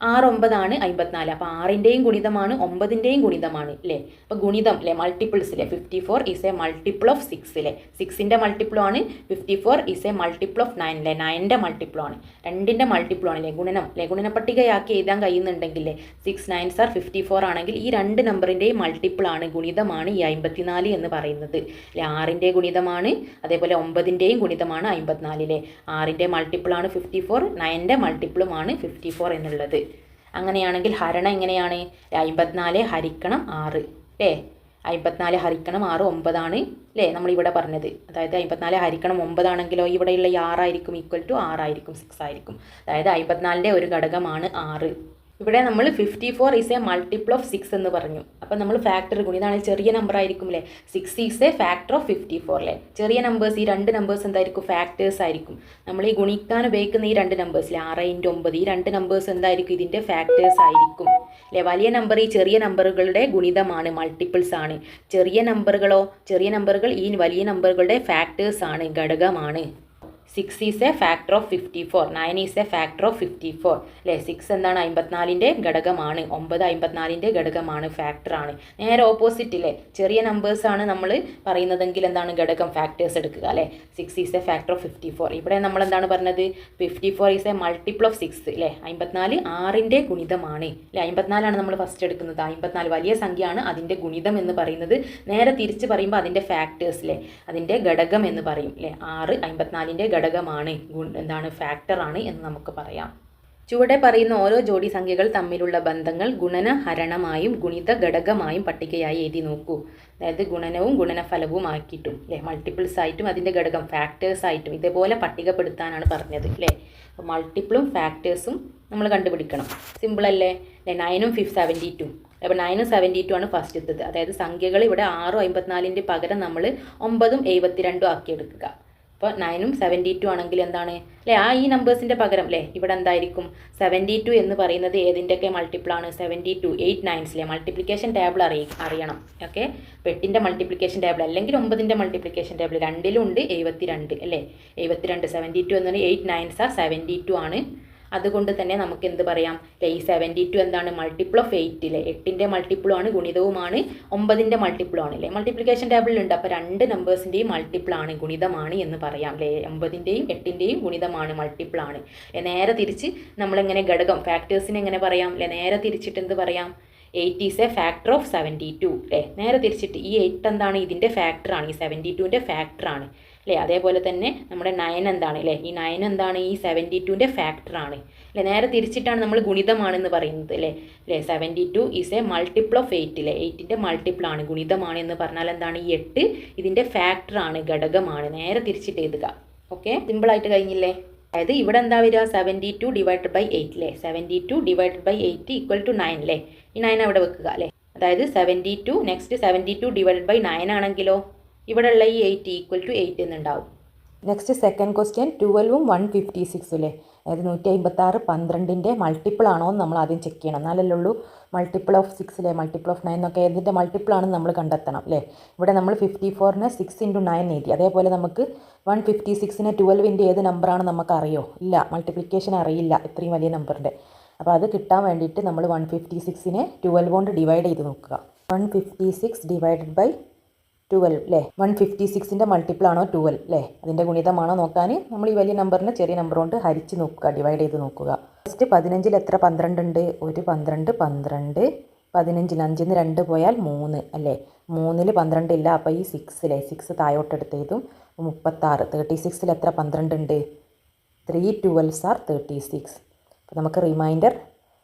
6 9 ആണ് 54. അപ്പോൾ 6ൻ്റെയും ഗുണിതമാണ് 9ൻ്റെയും ഗുണിതമാണ് അല്ലേ. അപ്പോൾ ഗുണിതം അല്ലേ മൾട്ടിപ്പിൾസ് അല്ലേ 54 ഈസ് എ മൾട്ടിപ്പിൾ ഓഫ് 6 അല്ലേ 6ൻ്റെ മൾട്ടിപ്പിളും ആണ് 54 ഈസ് എ മൾട്ടിപ്പിൾ ഓഫ് 9 അല്ലേ 9ൻ്റെ മൾട്ടിപ്പിളും ആണ് 2ൻ്റെ മൾട്ടിപ്പിളും ആണ് അല്ലേ ഗുണനം അല്ലേ ഗുണനപ്പട്ടികയാക്കി എഴുതാൻ കഴിയുന്നുണ്ടെങ്കിൽ 6 9s are 54 ആണെങ്കിൽ ഈ രണ്ട് നമ്പറിൻ്റെയും മൾട്ടിപ്പിളാണ് ഗുണിതമാണ് ഈ 54 എന്ന് പറയുന്നത് അല്ലേ. 6ൻ്റെ ഗുണിതമാണ് അതേപോലെ 9ൻ്റെയും ഗുണിതമാണ് 54 അല്ലേ 6ൻ്റെ മൾട്ടിപ്പിളാണ് 54 9ൻ്റെ മൾട്ടിപ്പിളുമാണ് 54 എന്നുള്ളത്. അങ്ങനെയാണെങ്കിൽ ഹരണം എങ്ങനെയാണ് 54 ഹരിക്കണം 6 അല്ലേ 54 ഹരിക്കണം 6 9 ആണ് അല്ലേ നമ്മളിവിടെ പറഞ്ഞത്. അതായത് 54 ഹരിക്കണം 9 ആണെങ്കിലോ ഇവിടെയുള്ള ഈ 6 ആയിരിക്കും = 6 ആയിരിക്കും 6 ആയിരിക്കും. അതായത് 54ൻ്റെ ഒരു ഘടകമാണ് 6. ഇവിടെ നമ്മൾ 54 ഈസ് എ മൾട്ടിപ്പിൾ ഓഫ് 6 എന്ന് പറഞ്ഞു. അപ്പോൾ നമ്മൾ ഫാക്ടർ ഗുണിതാണ് ചെറിയ നമ്പർ ആയിരിക്കും അല്ലേ 6 ഈസ് എ ഫാക്ടർ ഓഫ് 54 അല്ലേ. ചെറിയ നമ്പേഴ്സ് ഈ രണ്ട് നമ്പേഴ്സ് എന്തായിരിക്കും ഫാക്ടേഴ്സ് ആയിരിക്കും. നമ്മൾ ഈ ഗുണിക്കാൻ ഉപയോഗിക്കുന്ന ഈ രണ്ട് നമ്പേഴ്സിൽ 6 × 9 ഈ രണ്ട് നമ്പേഴ്സ് എന്തായിരിക്കും ഇതിൻ്റെ ഫാക്ടേഴ്സ് ആയിരിക്കും അല്ലേ. വലിയ നമ്പർ ഈ ചെറിയ നമ്പറുകളുടെ ഗുണിതമാണ് മൾട്ടിപ്പിൾസ് ആണ്. ചെറിയ നമ്പറുകൾ ഈ വലിയ നമ്പറുകളുടെ ഫാക്ടേഴ്സ് ആണ് ഘടകമാണ്. 6 is A factor of 54 9 is A factor of 54 അല്ലേ 6 എന്താണ് 54ൻ്റെ ഘടകമാണ് 9 54ൻ്റെ ഘടകമാണ് ഫാക്ടറാണ്. നേരെ ഓപ്പോസിറ്റ് അല്ലേ ചെറിയ നമ്പേഴ്സാണ് നമ്മൾ പറയുന്നതെങ്കിൽ എന്താണ് ഘടകം ഫാക്ടേഴ്സ് എടുക്കുക അല്ലേ 6 ഈസ് എ ഫാക്ടർ ഓഫ് 54. ഇവിടെ നമ്മൾ എന്താണ് പറഞ്ഞത് 54 ഈസ് എ മൾട്ടിപ്പിൾ ഓഫ് 6 അല്ലേ 54 6ൻ്റെ ഗുണിതമാണ് അല്ലേ 54 ആണ് നമ്മൾ ഫസ്റ്റ് എടുക്കുന്നത് 54 വലിയ സംഖ്യയാണ് അതിൻ്റെ ഗുണിതം എന്ന് പറയുന്നത്. നേരെ തിരിച്ച് പറയുമ്പോൾ അതിൻ്റെ ഫാക്ടേഴ്സ് അല്ലേ അതിൻ്റെ ഘടകം എന്ന് പറയും അല്ലേ 6 54ൻ്റെ ഘടകമാണ് എന്താണ് ഫാക്ടറാണ് എന്ന് നമുക്ക് പറയാം. ചുവടെ പറയുന്ന ഓരോ ജോഡി സംഖ്യകൾ തമ്മിലുള്ള ബന്ധങ്ങൾ ഗുണന ഹരണമായും ഗുണിത ഘടകമായും പട്ടികയായി എഴുതി നോക്കൂ. അതായത് ഗുണനവും ഗുണനഫലവും ആക്കിയിട്ടും അല്ലേ മൾട്ടിപ്പിൾസ് ആയിട്ടും അതിൻ്റെ ഘടകം ഫാക്ടേഴ്സ് ആയിട്ടും ഇതേപോലെ പട്ടികപ്പെടുത്താനാണ് പറഞ്ഞത് അല്ലേ. അപ്പോൾ മൾട്ടിപ്പിളും ഫാക്ടേഴ്സും നമ്മൾ കണ്ടുപിടിക്കണം. സിമ്പിളല്ലേ 9 ഉം 72. അപ്പോൾ 9 72 ആണ് ഫസ്റ്റത്തത്. അതായത് സംഖ്യകൾ ഇവിടെ 6 54ൻ്റെ പകരം നമ്മൾ 9 72 ആക്കിയെടുക്കുക. അപ്പോൾ 9 72 ആണെങ്കിൽ എന്താണ് അല്ലേ ഈ നമ്പേഴ്സിൻ്റെ പകരം അല്ലേ ഇവിടെ എന്തായിരിക്കും 72 എന്ന് പറയുന്നത് ഏതിൻ്റെയൊക്കെ മൾട്ടിപ്പിളാണ് 72 8 9s അല്ലേ മൾട്ടിപ്ലിക്കേഷൻ ടേബിൾ അറിയണം ഓക്കെ. 8ൻ്റെ മൾട്ടിപ്ലിക്കേഷൻ ടേബിൾ അല്ലെങ്കിൽ 9ൻ്റെ മൾട്ടിപ്ലിക്കേഷൻ ടേബിൾ രണ്ടിലും ഉണ്ട് 72 അല്ലേ 72 72 എന്നത് 8 9s are 72 ആണ്. അതുകൊണ്ട് തന്നെ നമുക്ക് എന്ത് പറയാം ഈ 72 എന്താണ് മൾട്ടിപ്പിൾ ഓഫ് 8 അല്ലേ 8ൻ്റെ മൾട്ടിപ്പിളും ആണ് ഗുണിതവുമാണ് 9ൻ്റെ മൾട്ടിപ്പിളും ആണ് അല്ലേ മൾട്ടിപ്ലിക്കേഷൻ ടേബിളിലുണ്ട്. അപ്പോൾ രണ്ട് നമ്പേഴ്സിൻ്റെയും മൾട്ടിപ്പിളാണ് ഗുണിതമാണ് എന്ന് പറയാം അല്ലേ 9ൻ്റെയും 8ൻ്റെയും ഗുണിതമാണ് മൾട്ടിപ്പിളാണ്. നേരെ തിരിച്ച് നമ്മളെങ്ങനെ ഘടകം ഫാക്ടേഴ്സിനെ എങ്ങനെ പറയാം അല്ലേ നേരെ തിരിച്ചിട്ട് എന്ത് പറയാം 8 ഈസ് എ ഫാക്ടർ ഓഫ് 72 അല്ലേ നേരെ തിരിച്ചിട്ട് ഈ 8 എന്താണ് ഇതിൻ്റെ ഫാക്ടറാണ് ഈ 72ൻ്റെ ഫാക്ടറാണ് അല്ലേ. അതേപോലെ തന്നെ നമ്മുടെ 9 എന്താണ് അല്ലേ, ഈ 9 എന്താണ്, ഈ 72ൻ്റെ ഫാക്ടറാണ് അല്ലേ. നേരെ തിരിച്ചിട്ടാണ് നമ്മൾ ഗുണിതമാണെന്ന് പറയുന്നത് അല്ലേ. 72 ഈസ് എ മൾട്ടിപ്പിൾ ഓഫ് 8 അല്ലേ. 8ൻ്റെ മൾട്ടിപ്പിളാണ്, ഗുണിതമാണ് എന്ന് പറഞ്ഞാൽ എന്താണ്, ഈ 8 ഇതിൻ്റെ ഫാക്ടറാണ്, ഘടകമാണ്. നേരെ തിരിച്ചിട്ട് എഴുതുക. ഓക്കെ, സിമ്പിളായിട്ട് കഴിഞ്ഞില്ലേ. അതായത് ഇവിടെ എന്താ വരിക, 72 ഡിവൈഡഡ് ബൈ 8 അല്ലേ. 72 ഡിവൈഡഡ് ബൈ 8 ഈക്വൽ ടു 9 അല്ലേ. ഈ 9 അവിടെ വെക്കുക അല്ലേ. അതായത് 72 നെക്സ്റ്റ് 72 ഡിവൈഡഡ് ബൈ 9 ആണെങ്കിലോ ഇവിടെയുള്ള ഈ 8 ഈക്വൽ ടു 8 എന്നുണ്ടാവും. നെക്സ്റ്റ് സെക്കൻഡ് ക്വസ്റ്റ്യൻ 12ഉം 156 അല്ലേ. അതായത് 156 12ൻ്റെ മൾട്ടിപ്പിൾ ആണോ എന്ന് നമ്മൾ ആദ്യം ചെക്ക് ചെയ്യണം. എന്നാലല്ലേ ഉള്ളൂ മൾട്ടിപ്പിൾ ഓഫ് 6 അല്ലേ, മൾട്ടിപ്പിൾ ഓഫ് 9 എന്നൊക്കെ ഏതിൻ്റെ മൾട്ടിപ്പിൾ ആണെന്ന് നമ്മൾ കണ്ടെത്തണം അല്ലേ. ഇവിടെ നമ്മൾ 54നെ 6 × 9 എഴുതി. അതേപോലെ നമുക്ക് 156നെ 12ൻ്റെ ഏത് നമ്പറാണ് നമുക്ക് അറിയോ, ഇല്ല, മൾട്ടിപ്ലിക്കേഷൻ അറിയില്ല ഇത്രയും വലിയ നമ്പറിൻ്റെ. അപ്പോൾ അത് കിട്ടാൻ വേണ്ടിയിട്ട് നമ്മൾ 156നെ 12 കൊണ്ട് ഡിവൈഡ് ചെയ്ത് നോക്കുക. 156 ഡിവൈഡഡ് ബൈ 12 അല്ലേ. 156ൻ്റെ മൾട്ടിപ്പിൾ ആണോ 12 അല്ലേ, അതിൻ്റെ ഗുണിതമാണോ നോക്കാൻ നമ്മൾ ഈ വലിയ നമ്പറിനെ ചെറിയ നമ്പർ കൊണ്ട് ഹരിച്ച് നോക്കുക, ഡിവൈഡ് ചെയ്ത് നോക്കുക. ഫസ്റ്റ് 15ൽ എത്ര 12 ഉണ്ട്, ഒരു 12 12. 15ൽ 5ന്ന് 2 പോയാൽ 3 അല്ലേ. 3ൽ 12 ഇല്ല, അപ്പോൾ ഈ 6 അല്ലേ, 6 താഴോട്ടെടുത്ത് ചെയ്തും 36. 36ൽ എത്ര 12 ഉണ്ട്, 3 12s are 36. അപ്പോൾ നമുക്ക് റിമൈൻഡർ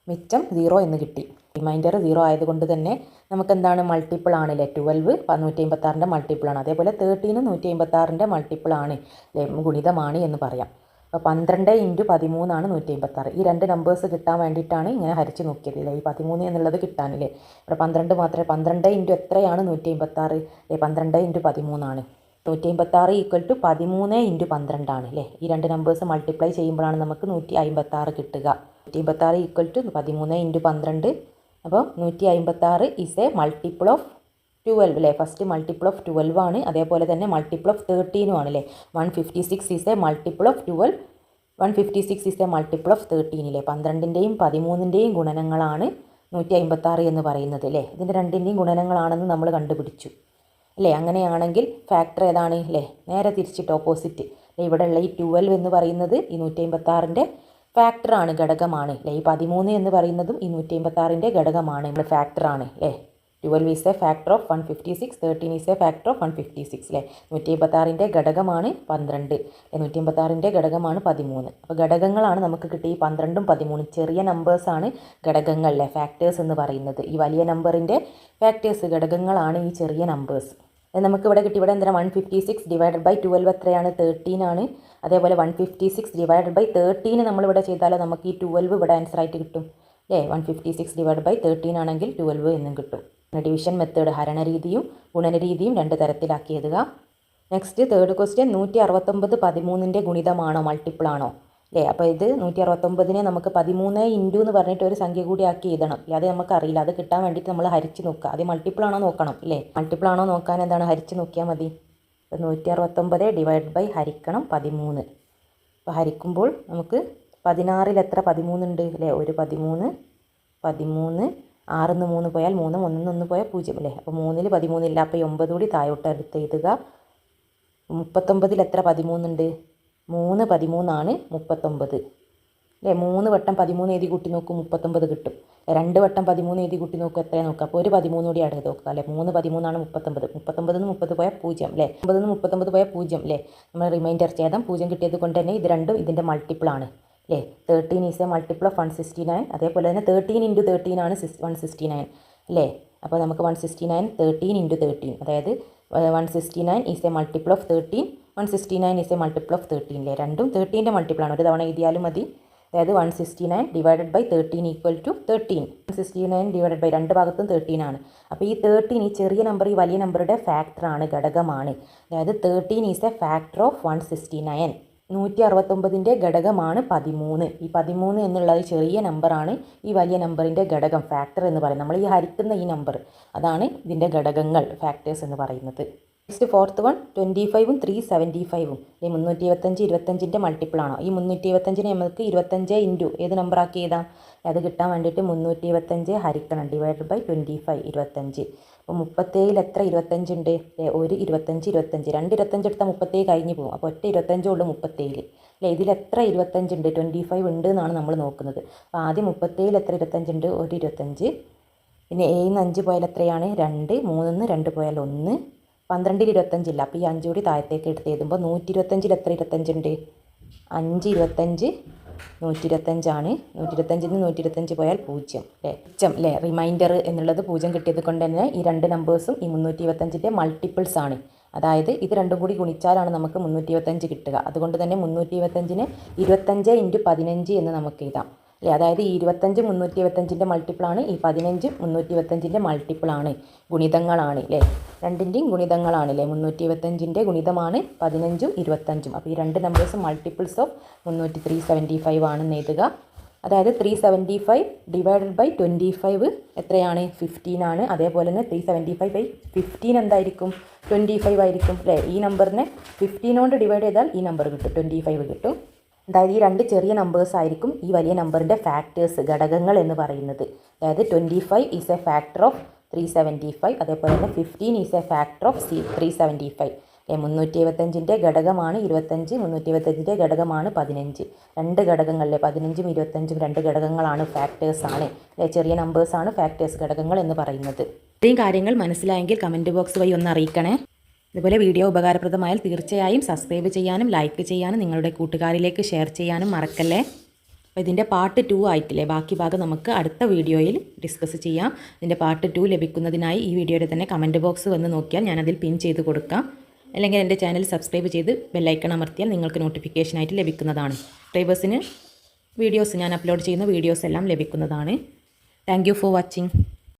മിച്ചം 0 എന്ന് കിട്ടി. റിമൈൻഡർ 0 ആയതുകൊണ്ട് തന്നെ നമുക്ക് എന്താണ്, മൾട്ടിപ്പിൾ ആണല്ലേ. 12 156ൻ്റെ മൾട്ടിപ്പിളാണ്. അതേപോലെ 13 156ൻ്റെ മൾട്ടിപ്പിളാണ് അല്ലേ, ഗുണിതമാണ് എന്ന് പറയാം. അപ്പോൾ 12 × 13 156. ഈ രണ്ട് നമ്പേഴ്സ് കിട്ടാൻ വേണ്ടിയിട്ടാണ് ഇങ്ങനെ ഹരിച്ച് നോക്കിയത് അല്ലേ, ഈ 13 എന്നുള്ളത് കിട്ടാനില്ലേ. ഇവിടെ 12 മാത്രമേ, 12 × എത്രയാണ് 156 അല്ലേ, 12 × 13 156 ഈക്വൽ ടു 13 × 12 ആണ് അല്ലേ. ഈ രണ്ട് നമ്പേഴ്സ് മൾട്ടിപ്ലൈ ചെയ്യുമ്പോഴാണ് നമുക്ക് 156 കിട്ടുക. 156 ഈക്വൽ ടു 13 × 12. അപ്പോൾ 156 ഈസ് എ മൾട്ടിപ്പിൾ ഓഫ് 12 അല്ലേ. ഫസ്റ്റ് മൾട്ടിപ്പിൾ ഓഫ് 12 ആണ്, അതേപോലെ തന്നെ മൾട്ടിപ്പിൾ ഓഫ് 13 ആണ് അല്ലേ. 156 is a multiple of 12, 156 is a multiple of 13 അല്ലേ. 12ൻ്റെയും 13ൻ്റെയും ഗുണനങ്ങളാണ് 156 എന്ന് പറയുന്നത് അല്ലേ. ഇതിൻ്റെ രണ്ടിൻ്റെയും ഗുണനങ്ങളാണെന്ന് നമ്മൾ കണ്ടുപിടിച്ചു അല്ലേ. അങ്ങനെയാണെങ്കിൽ ഫാക്ടർ ഏതാണ് അല്ലേ, നേരെ തിരിച്ചിട്ട് ഓപ്പോസിറ്റ് അല്ലേ. ഇവിടെയുള്ള ഈ 12 എന്ന് പറയുന്നത് ഈ 156ൻ്റെ ഫാക്ടറാണ്, ഘടകമാണ് അല്ലേ. ഈ 13 എന്ന് പറയുന്നതും ഈ 156ൻ്റെ ഘടകമാണ്, നമ്മുടെ ഫാക്ടറാണ് അല്ലേ. 12 is A factor of 156, 13 is A factor of 156 അല്ലേ. 156ൻ്റെ ഘടകമാണ് 12, 156ൻ്റെ ഘടകമാണ് 13. അപ്പോൾ ഘടകങ്ങളാണ് നമുക്ക് കിട്ടിയ ഈ 12ഉം 13. ചെറിയ നമ്പേഴ്സാണ് ഘടകങ്ങൾ അല്ലേ, ഫാക്ടേഴ്സ് എന്ന് പറയുന്നത്. ഈ വലിയ നമ്പറിൻ്റെ ഫാക്ടേഴ്സ് ഘടകങ്ങളാണ് ഈ ചെറിയ നമ്പേഴ്സ്. നമുക്ക് ഇവിടെ കിട്ടി. ഇവിടെ എന്താണ് 156 ഡിവൈഡഡ് ബൈ 12 എത്രയാണ്, 13 ആണ്. അതേപോലെ 156 ഡിവൈഡഡ് ബൈ 13 നമ്മളിവിടെ ചെയ്താലോ നമുക്ക് ഈ 12 ഇവിടെ ആൻസർ ആയിട്ട് കിട്ടും അല്ലേ. 156 ഡിവൈഡഡ് ബൈ 13 ആണെങ്കിൽ 12 എന്നും കിട്ടും. ഡിവിഷൻ മെത്തേഡ്, ഹരണരീതിയും ഗുണനരീതിയും രണ്ട് തരത്തിലാക്കി എഴുതുക. നെക്സ്റ്റ് തേർഡ് ക്വസ്റ്റ്യൻ 169 13ൻ്റെ ഗുണിതമാണോ, മൾട്ടിപ്പിൾ ആണോ അല്ലേ. അപ്പോൾ ഇത് 169നെ നമുക്ക് 13 ഇൻറ്റു എന്ന് പറഞ്ഞിട്ട് ഒരു സംഖ്യ കൂടി ആക്കി എഴുതണം. അത് നമുക്കറിയില്ല, അത് കിട്ടാൻ വേണ്ടിയിട്ട് നമ്മൾ ഹരിച്ച് നോക്കുക. ആദ്യം മൾട്ടിപ്പിൾ ആണോ നോക്കണം അല്ലേ. മൾട്ടിപ്പിൾ ആണോ നോക്കാൻ എന്താണ്, ഹരിച്ച് നോക്കിയാൽ മതി. അപ്പോൾ 169 ഡിവൈഡ് ബൈ ഹരിക്കണം 13. അപ്പോൾ ഹരിക്കുമ്പോൾ നമുക്ക് 16ൽ എത്ര 13 ഉണ്ട് അല്ലേ, ഒരു 13 13. 6ന്ന് 3 പോയാൽ 3, 1ന്ന് 1 പോയാൽ 0 അല്ലേ. അപ്പോൾ 3ൽ 13 ഇല്ല, അപ്പോൾ 9 കൂടി താഴോട്ട് എടുത്ത് എഴുതുക. 39ൽ എത്ര 13 ഉണ്ട്, 3 13 ആണ് 39 അല്ലേ. 3 വട്ടം 13 എഴുതി കൂട്ടി നോക്കും 39 കിട്ടും. 2 വട്ടം 13 എഴുതി കൂട്ടി നോക്കും എത്രയാണ് നോക്കുക, അപ്പോൾ ഒരു 13 കൂടി അടുത്ത് നോക്കുക അല്ലേ. 3 13 ആണ് 39. 39ന്ന് 30 പോയാൽ 0 അല്ലേ. 9ന്ന് 39 പോയാൽ 0 അല്ലേ. നമ്മൾ റിമൈൻഡർ ചെയ്താൽ 0 കിട്ടിയത് കൊണ്ട് തന്നെ ഇത് രണ്ടും ഇതിൻ്റെ മൾട്ടിപ്പിൾ ആണ് അല്ലേ. 13 ഈസ് എ മൾട്ടിപ്പിൾ ഓഫ് 169. അതേപോലെ തന്നെ 13 × 13 ആണ് 169 അല്ലേ. അപ്പോൾ നമുക്ക് 169 13 × 13, അതായത് 169 is a multiple of 13, 169 is a multiple of 13 അല്ലേ. രണ്ടും 13ൻ്റെ മൾട്ടിപ്പിളാണ്, ഒരു തവണ എഴുതിയാലും മതി. അതായത് 169 divided by 13 equal to 13. 169 divided by രണ്ട് ഭാഗത്തും 13 ആണ്. അപ്പോൾ ഈ 13 ഈ ചെറിയ നമ്പർ ഈ വലിയ നമ്പറുടെ ഫാക്ടറാണ്, ഘടകമാണ്. അതായത് 13 ഈസ് എ ഫാക്ടർ ഓഫ് 169. 169ൻ്റെ ഘടകമാണ് 13. ഈ 13 എന്നുള്ളത് ചെറിയ നമ്പറാണ്, ഈ വലിയ നമ്പറിൻ്റെ ഘടകം, ഫാക്ടർ എന്ന് പറയുന്നത്. നമ്മൾ ഈ ഹരിക്കുന്ന ഈ നമ്പർ, അതാണ് ഇതിൻ്റെ ഘടകങ്ങൾ, ഫാക്ടേഴ്സ് എന്ന് പറയുന്നത്. നെക്സ്റ്റ് ഫോർത്ത് വൺ 25ഉം 375ഉം ഈ 325 25ൻ്റെ മൾട്ടിപ്പിളാണോ. ഈ 325നെ നമുക്ക് 25 ഇൻറ്റു ഏത് നമ്പറാക്കി എഴുതാം, അത് കിട്ടാൻ വേണ്ടിയിട്ട് 325 ഹരിക്കണം ഡിവൈഡഡ് ബൈ 25 25. അപ്പോൾ 37ൽ എത്ര 25 ഉണ്ട്, ഒരു 25 25, രണ്ട് 25 എടുത്താൽ 37 കഴിഞ്ഞ് പോകും. അപ്പോൾ ഒറ്റ 25 ഉള്ളൂ 37 അല്ലേ. ഇതിലെത്ര 25 ഉണ്ട്, 25 ഉണ്ട് എന്നാണ് നമ്മൾ നോക്കുന്നത്. അപ്പോൾ ആദ്യം 37ൽ എത്ര 25 ഉണ്ട്, ഒരു 25. പിന്നെ 7ന്ന് 5 പോയാൽ എത്രയാണ് 2, 3ന്ന് 2 പോയാൽ 1, 12-ൽ 25 ഇല്ല. അപ്പോൾ ഈ 5 കൂടി താഴത്തേക്ക് എടുത്ത് എഴുതുമ്പോൾ 125-ൽ എത്ര 25 ഉണ്ട്? 5 25 125 ആണ്. 125-ൽ നിന്ന് 125 പോയാൽ 0 അല്ലേ? അല്ലേ? റിമൈൻഡർ എന്നുള്ളത് 0 കിട്ടിയത് കൊണ്ട് തന്നെ ഈ രണ്ട് നമ്പേഴ്സും ഈ 325-ൻ്റെ മൾട്ടിപ്പിൾസ് ആണ്. അതായത് ഇത് രണ്ടും കൂടി ഗുണിച്ചാലാണ് നമുക്ക് 325 കിട്ടുക. അതുകൊണ്ട് തന്നെ 325-നെ 25 × 15 എന്ന് നമുക്ക് എഴുതാം അല്ലേ? അതായത് ഈ 25 325-ൻ്റെ മൾട്ടിപ്പിളാണ്, ഈ 15 325-ൻ്റെ മൾട്ടിപ്പിളാണ്, ഗുണിതങ്ങളാണ് അല്ലേ? രണ്ടിൻ്റെയും ഗുണിതങ്ങളാണ് അല്ലേ? 325-ൻ്റെ ഗുണിതമാണ് 15ഉം 25ഉം. അപ്പോൾ ഈ രണ്ട് നമ്പേഴ്സും മൾട്ടിപ്പിൾസ് ഓഫ് 375 ആണെന്ന് എഴുതുക. അതായത് 375 ഡിവൈഡഡ് ബൈ 25 എത്രയാണ്? 15 ആണ്. അതേപോലെ തന്നെ 375/15 എന്തായിരിക്കും? 25 ആയിരിക്കും അല്ലേ? ഈ നമ്പറിനെ 15 കൊണ്ട് ഡിവൈഡ് ചെയ്താൽ ഈ നമ്പർ കിട്ടും, 25 കിട്ടും. അതായത് ഈ രണ്ട് ചെറിയ നമ്പേഴ്സ് ആയിരിക്കും ഈ വലിയ നമ്പറിൻ്റെ ഫാക്ടേഴ്സ്, ഘടകങ്ങൾ എന്ന് പറയുന്നത്. അതായത് 25 ഈസ് എ ഫാക്ടർ ഓഫ് 375, അതേപോലെ തന്നെ 15 ഈസ് എ ഫാക്ടർ ഓഫ് 375. 375-ൻ്റെ ഘടകമാണ് 25, 325-ൻ്റെ ഘടകമാണ് 15. രണ്ട് ഘടകങ്ങളിലെ 15ഉം 25ഉം രണ്ട് ഘടകങ്ങളാണ്, ഫാക്ടേഴ്സാണ് അല്ലേ? ചെറിയ നമ്പേഴ്സാണ് ഫാക്ടേഴ്സ്, ഘടകങ്ങൾ എന്ന് പറയുന്നത്. ഇത്രയും കാര്യങ്ങൾ മനസ്സിലായെങ്കിൽ കമൻറ്റ് ബോക്സ് വഴി ഒന്ന് അറിയിക്കണേ. ഇതുപോലെ വീഡിയോ ഉപകാരപ്രദമായാൽ തീർച്ചയായും സബ്സ്ക്രൈബ് ചെയ്യാനും ലൈക്ക് ചെയ്യാനും നിങ്ങളുടെ കൂട്ടുകാരിലേക്ക് ഷെയർ ചെയ്യാനും മറക്കല്ലേ. അപ്പോൾ ഇതിൻ്റെ പാർട്ട് 2 ആയിട്ടില്ലേ? ബാക്കി ഭാഗം നമുക്ക് അടുത്ത വീഡിയോയിൽ ഡിസ്കസ് ചെയ്യാം. ഇതിൻ്റെ പാർട്ട് 2 ലഭിക്കുന്നതിനായി ഈ വീഡിയോയുടെ തന്നെ കമൻറ്റ് ബോക്സ് വന്ന് നോക്കിയാൽ ഞാനതിൽ പിൻ ചെയ്ത് കൊടുക്കാം. അല്ലെങ്കിൽ എൻ്റെ ചാനൽ സബ്സ്ക്രൈബ് ചെയ്ത് ബെല്ലൈക്കൺ അമർത്തിയാൽ നിങ്ങൾക്ക് നോട്ടിഫിക്കേഷനായിട്ട് ലഭിക്കുന്നതാണ്. സബ്സ്ക്രൈബേഴ്സിന് വീഡിയോസ്, ഞാൻ അപ്ലോഡ് ചെയ്യുന്ന വീഡിയോസ് എല്ലാം ലഭിക്കുന്നതാണ്. Thank you for watching.